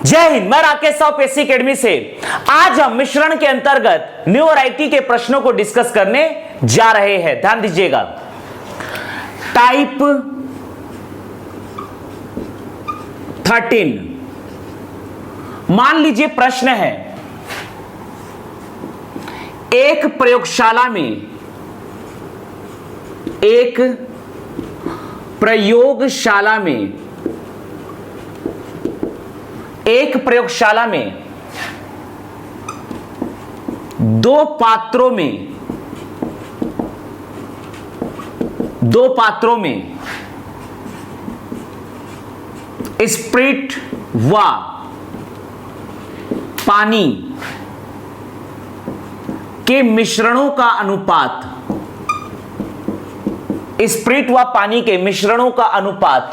जय हिंद। मैं राकेश साहू पेसी एकेडमी से। आज हम मिश्रण के अंतर्गत न्यू वैरायटी के प्रश्नों को डिस्कस करने जा रहे हैं। ध्यान दीजिएगा। टाइप 13, मान लीजिए प्रश्न है, एक प्रयोगशाला में दो पात्रों में स्प्रिट व पानी के मिश्रणों का अनुपात, स्प्रिट व पानी के मिश्रणों का अनुपात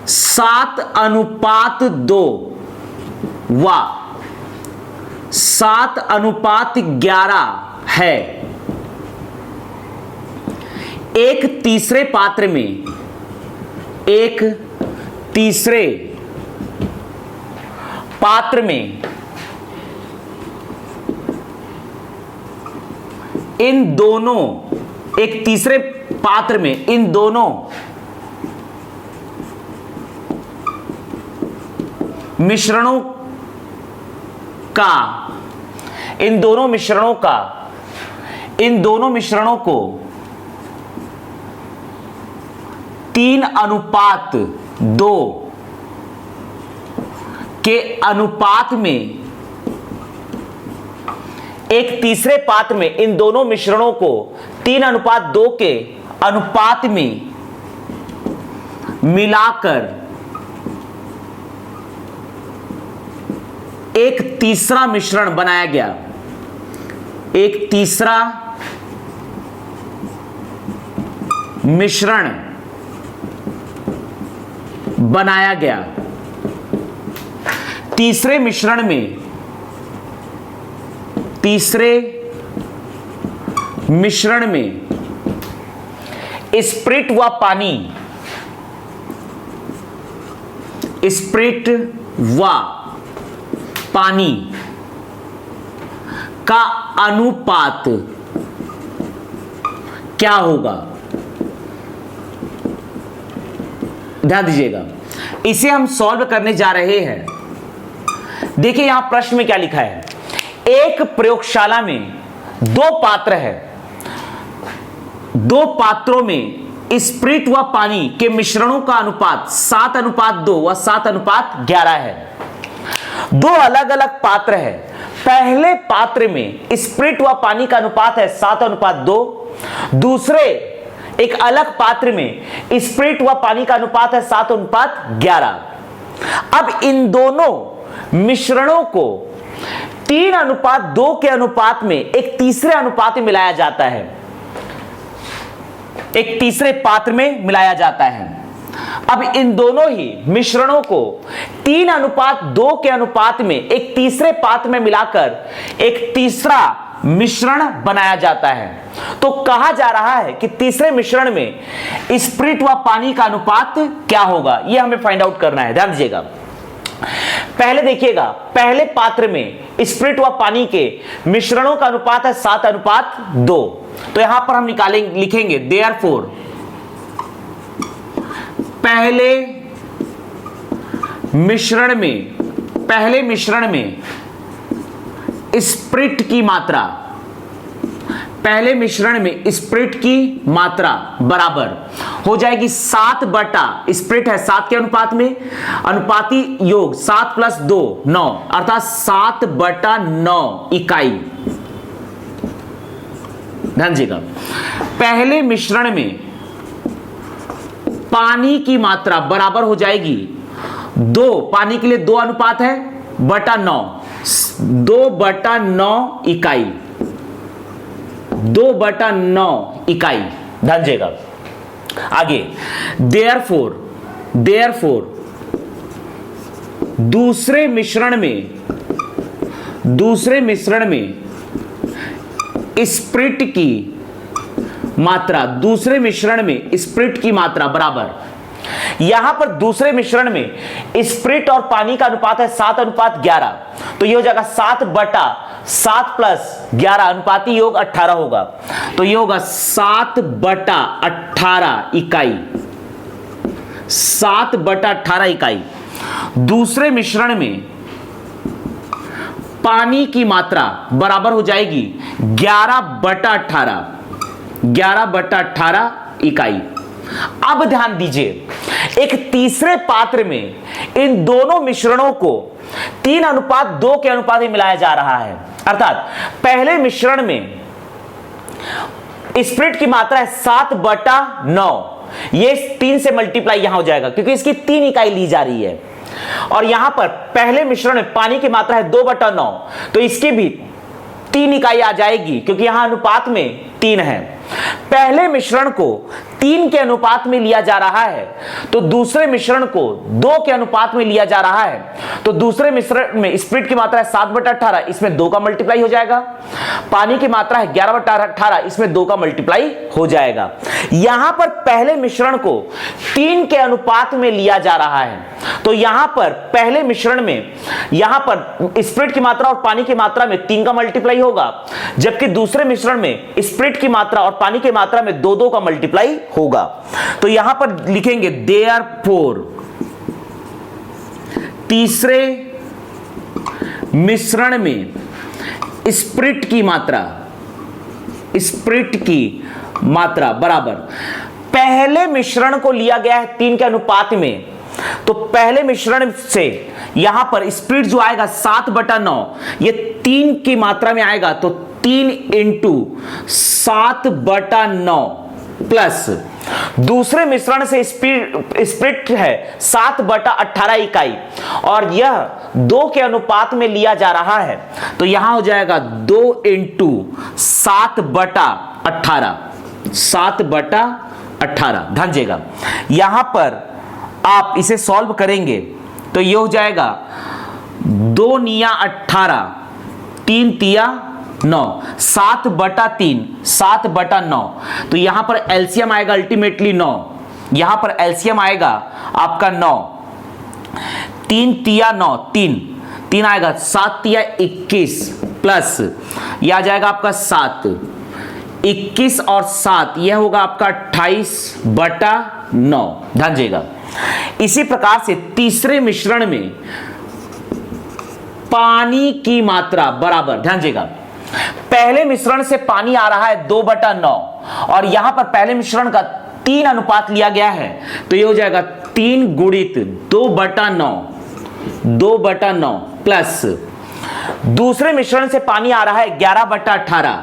7:2 व 7:11 है। एक तीसरे पात्र में इन दोनों मिश्रणों को 3:2 के अनुपात में, एक तीसरे पात्र में इन दोनों मिश्रणों को 3:2 के अनुपात में मिलाकर एक तीसरा मिश्रण बनाया गया। एक तीसरा मिश्रण बनाया गया। तीसरे मिश्रण में स्प्रिट व पानी का अनुपात क्या होगा? ध्यान दीजिएगा, इसे हम सॉल्व करने जा रहे हैं। देखिए यहां प्रश्न में क्या लिखा है। एक प्रयोगशाला में दो पात्र है, दो पात्रों में स्प्रिट व पानी के मिश्रणों का अनुपात 7:2 व 7:11 है। दो अलग अलग पात्र है। पहले पात्र में स्प्रिट व पानी का अनुपात है 7:2, दूसरे एक अलग पात्र में स्प्रिट व पानी का अनुपात है 7:11। अब इन दोनों मिश्रणों को 3:2 के अनुपात में एक तीसरे अनुपात में मिलाया जाता है, एक तीसरे पात्र में मिलाया जाता है। अब इन दोनों ही मिश्रणों को 3:2 के अनुपात में एक तीसरे पात्र में मिलाकर एक तीसरा मिश्रण बनाया जाता है। तो कहा जा रहा है कि तीसरे मिश्रण में स्प्रिट व पानी का अनुपात क्या होगा, यह हमें फाइंड आउट करना है। ध्यान दीजिएगा, पहले देखिएगा, पहले पात्र में स्प्रिट व पानी के मिश्रणों का अनुपात है 7:2। तो यहां पर हम लिखेंगे देयरफॉर पहले मिश्रण में स्प्रिट की मात्रा बराबर हो जाएगी 7 बटा, स्प्रिट है 7 के अनुपात में, अनुपाती योग 7 + 2 9, अर्थात 7/9 इकाई। ध्यान दीजिएगा, पहले मिश्रण में पानी की मात्रा बराबर हो जाएगी 2, पानी के लिए 2 अनुपात है बटा 9, 2/9 इकाई, 2/9 इकाई। ध्यान दीजिएगा आगे, देयरफॉर दूसरे मिश्रण में स्प्रिट की मात्रा, दूसरे मिश्रण में स्प्रिट की मात्रा बराबर, यहां पर दूसरे मिश्रण में स्प्रिट और पानी का अनुपात है 7:11, तो ये हो जाएगा 7/7 प्लस 11 अनुपाती योग 18 होगा, तो ये होगा 7/18 इकाई, 7/18 इकाई। दूसरे मिश्रण में पानी की मात्रा बराबर हो जाएगी 11/18, 11/18 इकाई। अब ध्यान दीजिए, एक तीसरे पात्र में इन दोनों मिश्रणों को 3:2 के अनुपात में मिलाया जा रहा है, अर्थात पहले मिश्रण में स्प्रिट की मात्रा है 7/9, ये 3 से मल्टीप्लाई यहां हो जाएगा क्योंकि इसकी 3 इकाई ली जा रही है, और यहां पर पहले मिश्रण में पानी की मात्रा है 2/9, तो इसकी भी 3 इकाई आ जाएगी क्योंकि यहां अनुपात में 3 है। पहले मिश्रण को 3 के अनुपात में लिया जा रहा है, तो दूसरे मिश्रण को 2 के अनुपात में लिया जा रहा है, तो दूसरे मिश्रण में स्प्रिट की मात्रा है 7/18, इसमें 2 का मल्टीप्लाई हो जाएगा। पानी की मात्रा है 11/18, इसमें 2 का मल्टीप्लाई हो जाएगा। यहां पर पहले मिश्रण को 3 के अनुपात में लिया जा रहा है, तो यहां पर पहले मिश्रण में यहां पर स्प्रिट की मात्रा और पानी की मात्रा में 3 का मल्टीप्लाई होगा, जबकि दूसरे मिश्रण में स्प्रिट की मात्रा और पानी की मात्रा में 2 का मल्टीप्लाई होगा। तो यहां पर लिखेंगे देयरफॉर तीसरे मिश्रण में स्प्रिट की मात्रा बराबर, पहले मिश्रण को लिया गया है 3 के अनुपात में, तो पहले मिश्रण से यहां पर स्प्रिट जो आएगा 7/9, ये 3 की मात्रा में आएगा, तो 3 × 7/9 प्लस दूसरे मिश्रण से स्प्रिट है 7/18 इकाई, और यह 2 के अनुपात में लिया जा रहा है, तो यहां हो जाएगा 2 × 7/18, 7/18। ध्यान दीजिएगा, यहां पर आप इसे सॉल्व करेंगे तो ये हो जाएगा 2 × 18, 3 × 9, 7/3, 7/9, तो यहां पर एलसीएम आएगा अल्टीमेटली 9, यहां पर एलसीएम आएगा आपका 9, 3 × 9, 3 आएगा, 7 × 21 प्लस यह आ जाएगा आपका 7, 21 और 7 यह होगा आपका 28/9। ध्यान दीजिएगा, इसी प्रकार से तीसरे मिश्रण में पानी की मात्रा बराबर, ध्यान दीजिएगा, पहले मिश्रण से पानी आ रहा है 2/9, और यहां पर पहले मिश्रण का 3 अनुपात लिया गया है, तो ये हो जाएगा 3 × 2/9 प्लस दूसरे मिश्रण से पानी आ रहा है 11/18,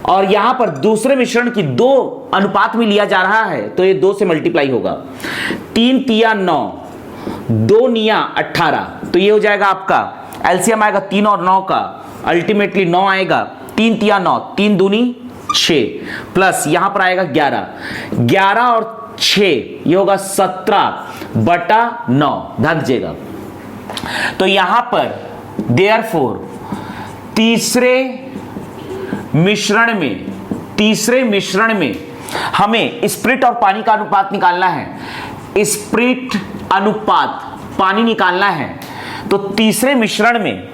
और यहां पर दूसरे मिश्रण की 2 अनुपात में लिया जा रहा है, तो ये 2 से मल्टीप्लाई होगा, 3 × 9, 2 × 18, तो ये हो जाएगा आपका एलसीएम आएगा 3 और 9 का, अल्टीमेटली 9 आएगा, 3 × 9, 3 दूनी 6 प्लस यहां पर आएगा 11, 11 और 6 ये होगा 17/9। ध्यान दीजिएगा, तो यहां पर देयरफॉर तीसरे मिश्रण में हमें स्प्रिट और पानी का अनुपात निकालना है, स्प्रिट अनुपात पानी निकालना है, तो तीसरे मिश्रण में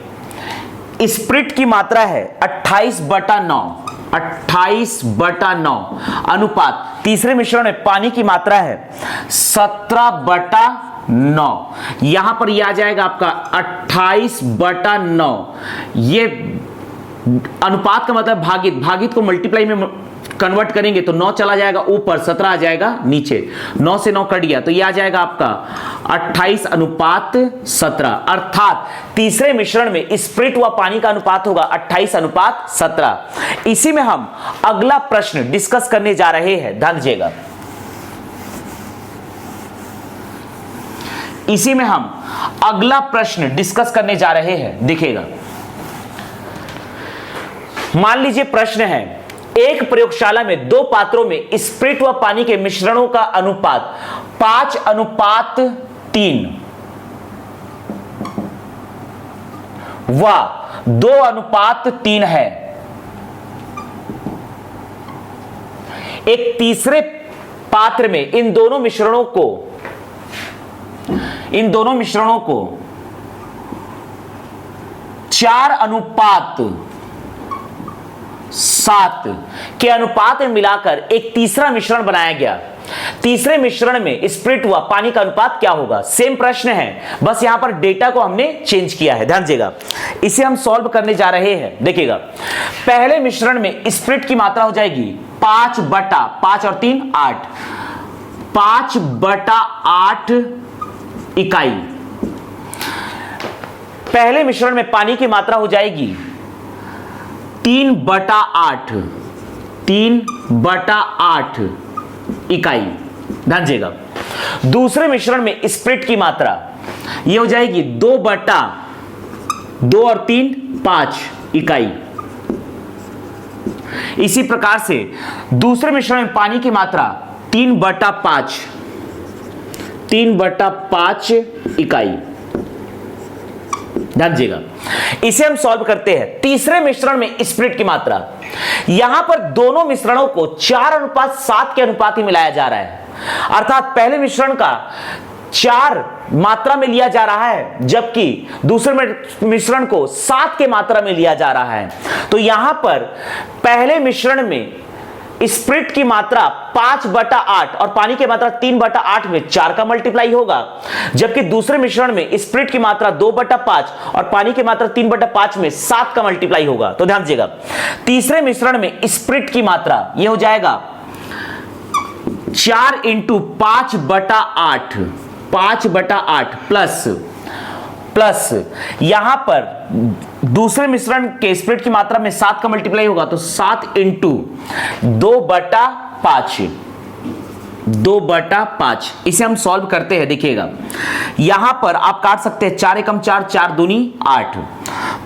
स्प्रिट की मात्रा है 28/9, 28/9 अनुपात तीसरे मिश्रण में पानी की मात्रा है 17/9, यहां पर यह आ जाएगा आपका 28/9, ये अनुपात का मतलब भागित को मल्टीप्लाई में कन्वर्ट करेंगे तो 9 चला जाएगा ऊपर, 17 आ जाएगा नीचे, 9 से 9 कट गया, तो ये आ जाएगा आपका 28:17, अर्थात तीसरे मिश्रण में स्प्रिट व पानी का अनुपात होगा 28:17। इसी में हम अगला प्रश्न डिस्कस करने जा रहे हैं, ध्यान दीजिएगा, इसी में हम अगला प्रश्न डिस्कस करने जा रहे हैं। देखिएगा, मान लीजिए प्रश्न है, एक प्रयोगशाला में 2 पात्रों में स्प्रिट व पानी के मिश्रणों का अनुपात 5:3 व 2:3 है। एक तीसरे पात्र में इन दोनों मिश्रणों को 4:7 के अनुपात में मिलाकर एक तीसरा मिश्रण बनाया गया। तीसरे मिश्रण में स्प्रिट हुआ पानी का अनुपात क्या होगा? सेम प्रश्न है, बस यहां पर डेटा को हमने चेंज किया है। ध्यान दीजिएगा, इसे हम सॉल्व करने जा रहे हैं। देखिएगा, पहले मिश्रण में स्प्रिट की मात्रा हो जाएगी 5/5 और 3 8, 5/8 इकाई। पहले मिश्रण में पानी की मात्रा हो जाएगी 3/8, 3/8 इकाई। ध्यान दीजिएगा, दूसरे मिश्रण में स्प्रिट की मात्रा यह हो जाएगी 2/2 और 3 5 इकाई। इसी प्रकार से दूसरे मिश्रण में पानी की मात्रा 3/5 इकाई। ध्यान दीजिएगा, इसे हम सॉल्व करते हैं। तीसरे मिश्रण में स्प्रिट की मात्रा, यहां पर दोनों मिश्रणों को 4:7 के अनुपात में मिलाया जा रहा है, अर्थात पहले मिश्रण का 4 मात्रा में लिया जा रहा है, जबकि दूसरे मिश्रण को 7 के मात्रा में लिया जा रहा है। तो यहां पर पहले मिश्रण में स्प्रिट की मात्रा 5/8 और पानी की मात्रा 3/8 में 4 का मल्टीप्लाई होगा, जबकि दूसरे मिश्रण में स्प्रिट की मात्रा 2/5 और पानी की मात्रा 3/5 में 7 का मल्टीप्लाई होगा। तो ध्यान दीजिएगा, तीसरे मिश्रण में स्प्रिट की मात्रा यह हो जाएगा 4 × 5/8 प्लस यहां पर दूसरे मिश्रण के स्प्रिट की मात्रा में 7 का मल्टीप्लाई होगा, तो 7 × 2/5। इसे हम सॉल्व करते हैं। देखिएगा, यहां पर आप काट सकते हैं 4 × 4 4 दूनी 8,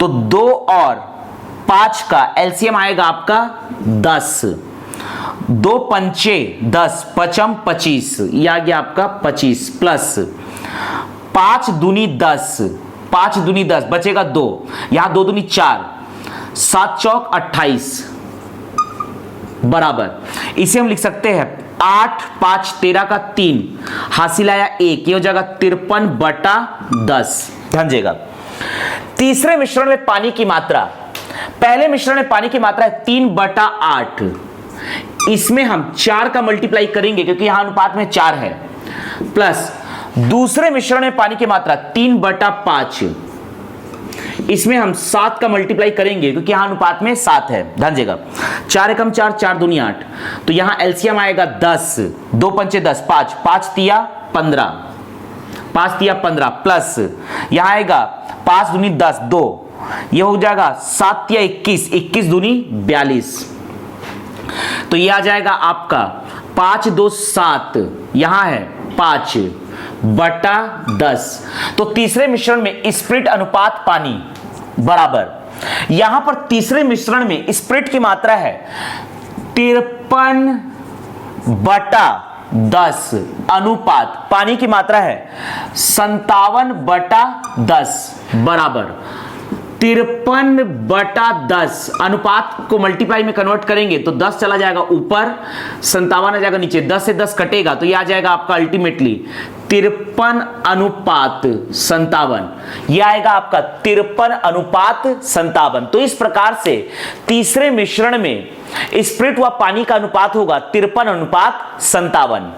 तो 2 और 5 का एलसीएम आएगा आपका 10, 2 पंचे 10, 5 25, यह आ गया आपका 25 प्लस 5 दूनी 10, 5 दूनी 10 बचेगा 2, यहां 2 दूनी 4, 7 चौक 28 बराबर। इसे हम लिख सकते हैं 8 5 13 का 3, हासिल आया 1, ये हो जाएगा 53/10। ध्यान दीजिएगा, तीसरे मिश्रण में पानी की मात्रा, पहले मिश्रण में पानी की मात्रा है 3/8, इसमें हम 4 का मल्टीप्लाई करेंगे क्योंकि यहां अनुपात में 4 है, प्लस दूसरे मिश्रण में पानी की मात्रा 3/5, इसमें हम 7 का मल्टीप्लाई करेंगे क्योंकि यहां अनुपात में 7 है। ध्यान दीजिएगा, 4 × 4 4 दूनी 8, तो यहां एलसीएम आएगा 10, 2 पंचे 10, 5 5 तिया 15, 5 तिया 15 प्लस यहां आएगा 5 दूनी 10 2, यह हो जाएगा 7 तिया 21, 21 दूनी 42, तो यह आ जाएगा आपका 5 2 7, यहां है 5/10। तो तीसरे मिश्रण में स्प्रिट अनुपात पानी बराबर, यहां पर तीसरे मिश्रण में स्प्रिट की मात्रा है 53/10 अनुपात पानी की मात्रा है 57/10 बराबर 53/10। अनुपात को मल्टीप्लाई में कन्वर्ट करेंगे तो 10 चला जाएगा ऊपर, 57 आ जाएगा नीचे, 10 से 10 कटेगा तो यह आ जाएगा आपका अल्टीमेटली 53:57। यह आएगा आपका 53:57। तो इस प्रकार से तीसरे मिश्रण में स्प्रिट व पानी का अनुपात होगा 53:57।